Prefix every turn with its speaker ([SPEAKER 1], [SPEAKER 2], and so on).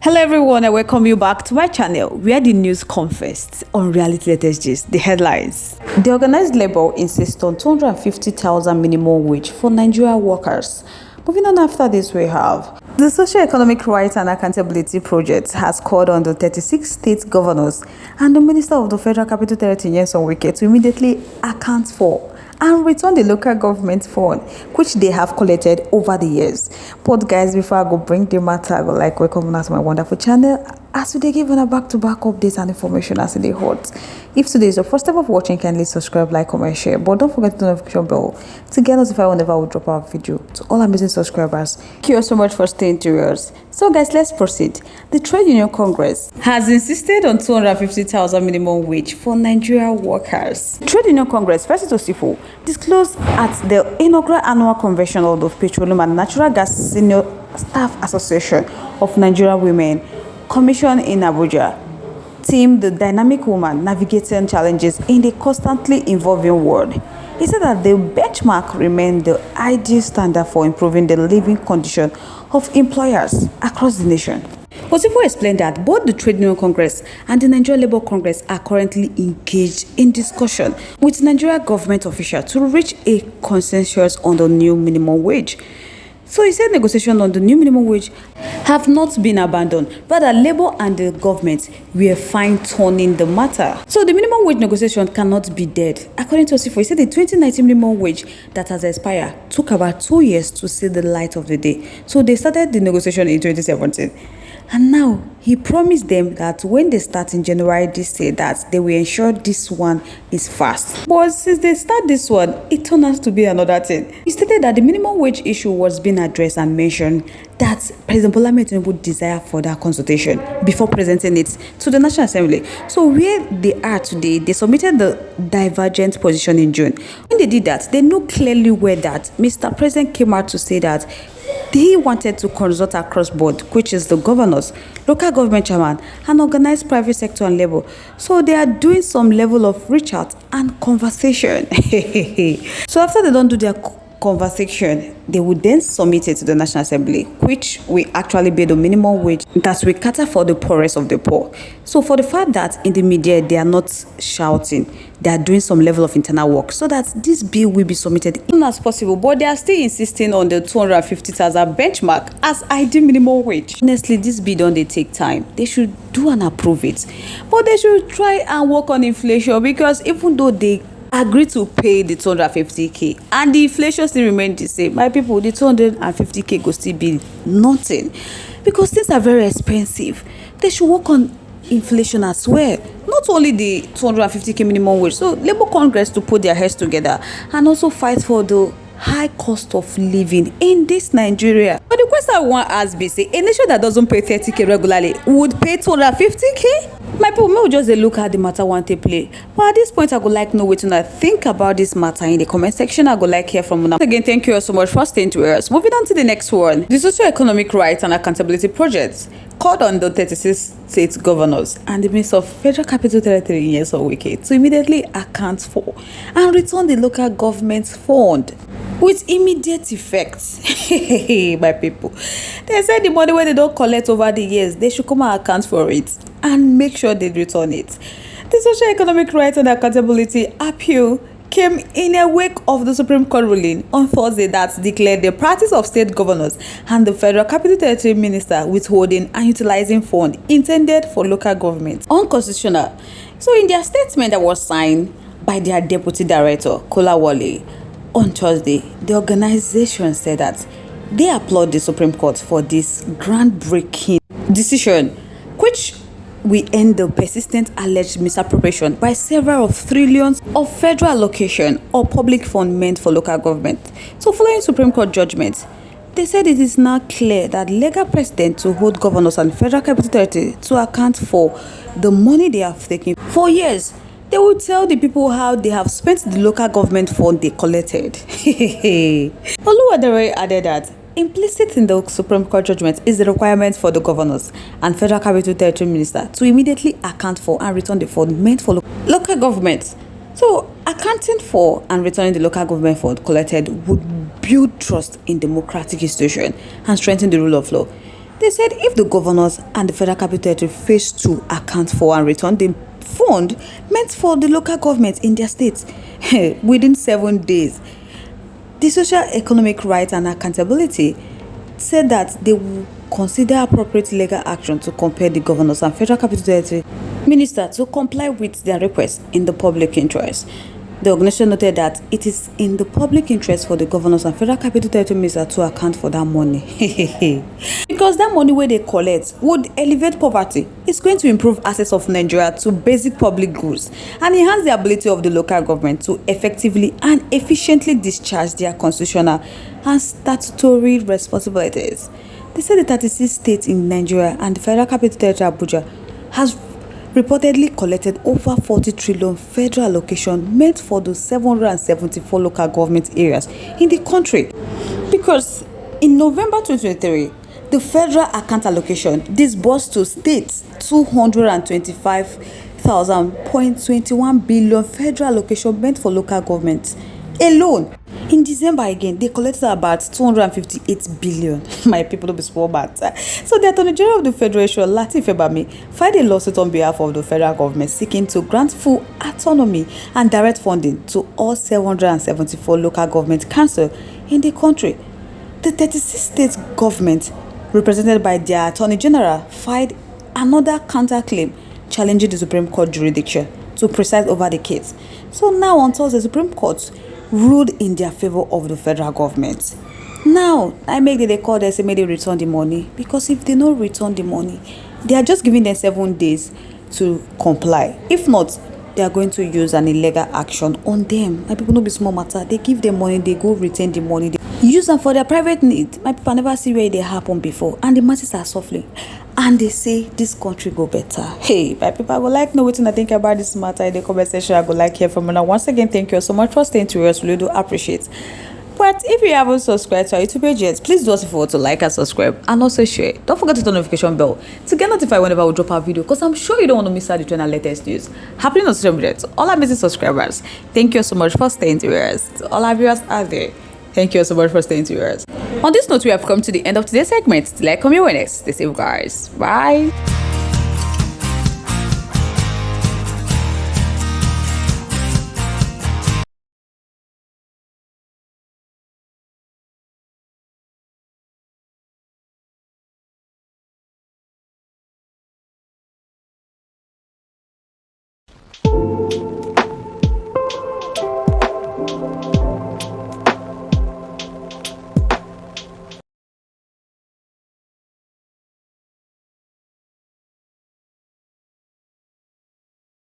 [SPEAKER 1] Hello everyone, I welcome you back to my channel where the news confessed on reality latest gist, the headlines. The organized labor insists on 250,000 minimum wage for Nigerian workers. Moving on, after this we have the Socio-Economic Rights and Accountability Project has called on the 36 state governors and the Minister of the Federal Capital Territory Wike to immediately account for and return the local government fund which they have collected over the years. But guys, before I go bring the matter, I go welcome you to my wonderful channel as they give on a back-to-back updates and information as they hot. If today is your first time of watching, kindly subscribe, like, comment, share, but don't forget the notification bell to get notified whenever we drop our video. To all amazing subscribers, thank you so much for staying to yours. So guys, let's proceed. The Trade Union Congress has insisted on 250,000 minimum wage for Nigerian workers. Trade Union Congress, Festus Osifo, disclosed at the inaugural annual convention of the Petroleum and Natural Gas Senior Staff Association of Nigerian Women Commission in Abuja, team the dynamic woman navigating challenges in the constantly evolving world. He said that the benchmark remained the ideal standard for improving the living condition of employers across the nation. Osifo explained that both the Trade Union Congress and the Nigeria Labour Congress are currently engaged in discussion with Nigeria government officials to reach a consensus on the new minimum wage. So he said negotiations on the new minimum wage have not been abandoned. Rather, Labour and the government were fine-tuning the matter. So the minimum wage negotiation cannot be dead. According to Osifo, he said the 2019 minimum wage that has expired took about 2 years to see the light of the day. So they started the negotiation in 2017. And now, he promised them that when they start in January this year, that they will ensure this one is fast. But since they start this one, it turned out to be another thing. He stated that the minimum wage issue was being addressed and mentioned that President Bola would desire for that consultation before presenting it to the National Assembly. So where they are today, they submitted the divergent position in June. When they did that, they knew clearly where that Mr. President came out to say that he wanted to consult across board, which is the governors, local government chairman, and organized private sector and labor. So they are doing some level of reach out and conversation. So after they don't do their conversation, they would then submit it to the National Assembly, which will actually be the minimum wage that will cater for the poorest of the poor. So for the fact that in the media they are not shouting, they are doing some level of internal work so that this bill will be submitted as soon as possible, but they are still insisting on the 250,000 benchmark as ideal minimum wage. Honestly, this bill don't they take time. They should do and approve it, but they should try and work on inflation, because even though they agree to pay the 250k and the inflation still remain the same, my people, the 250k will still be nothing, because things are very expensive. They should work on inflation as well, not only the 250k minimum wage. So Labour Congress to put their heads together and also fight for the high cost of living in this Nigeria. But the question I want to ask be, say, a nation that doesn't pay 30k regularly would pay 250k? My people, may just look at the matter one to play. But at this point, I would like to know what you think about this matter in the comment section. I would like to hear from you. Again, thank you so much for staying to us. Moving on to the next one. The Socio-Economic Rights and Accountability Project called on the 36 state governors and the Minister of Federal Capital Territory Wike to immediately account for and return the local government fund with immediate effect. My people, they said the money where they don't collect over the years, they should come and account for it and make sure they return it. The Socio-Economic Rights and Accountability Appeal came in a wake of the Supreme Court ruling on Thursday that declared the practice of state governors and the Federal Capital Territory Minister withholding and utilizing funds intended for local government unconstitutional. So in their statement that was signed by their Deputy Director, Kolawole, on Thursday, the organization said that they applaud the Supreme Court for this groundbreaking decision, which we end the persistent alleged misappropriation by several of trillions of federal allocation or public fund meant for local government. So following Supreme Court judgment, they said it is now clear that legal precedent to hold governors and federal capital territory to account for the money they have taken for years. They will tell the people how they have spent the local government fund they collected. Oluwadere added that implicit in the Supreme Court judgment is the requirement for the governors and Federal Capital Territory Minister to immediately account for and return the fund meant for local government. So, accounting for and returning the local government fund collected would build trust in democratic institutions and strengthen the rule of law. They said if the governors and the Federal Capital Territory fail to account for and return the fund meant for the local government in their states within 7 days, the Social Economic Rights and Accountability said that they will consider appropriate legal action to compel the governors and Federal Capital Territory minister to comply with their request in the public interest. The organization noted that it is in the public interest for the governors and Federal Capital Territory minister to account for that money. Because that money where they collect would elevate poverty. It's going to improve access of Nigeria to basic public goods and enhance the ability of the local government to effectively and efficiently discharge their constitutional and statutory responsibilities. They said the 36 states in Nigeria and the Federal Capital Territory Abuja has reportedly collected over 40 trillion federal allocation meant for the 774 local government areas in the country. Because in November 2023, the federal account allocation disbursed to states 225,000.21 billion federal allocation meant for local government alone. In December again, they collected about 258 billion. My people don't be small matter. So the Attorney General of the Federation, Lateef Ebami, filed a lawsuit on behalf of the federal government seeking to grant full autonomy and direct funding to all 774 local government councils in the country. The 36 state government, represented by their Attorney General, filed another counterclaim challenging the Supreme Court jurisdiction to preside over the case. So now on Thursday, the Supreme Court ruled in their favor of the federal government. Now, I make they call them say may they return the money, because if they don't return the money, they are just giving them 7 days to comply. If not, they are going to use an illegal action on them. My people no be small matter. They give them money, they go return the money, they use them for their private need. My people never see where they happen before, and the masses are suffering. And they say this country go better. Hey, my people, I would like know what I think about this matter in the comment section. I would like hear from you. Now, once again, thank you so much for staying to us. We do appreciate. But if you haven't subscribed to our YouTube page yet, please do us a favor to like and subscribe and also share. Don't forget to turn the notification bell to get notified whenever we drop our video, because I'm sure you don't want to miss out the latest news happening on social media. To all our amazing subscribers, thank you so much for staying to us. To all our viewers out there, thank you so much for staying to us. On this note, we have come to the end of today's segment. Like, come here next. Stay safe, guys. Bye.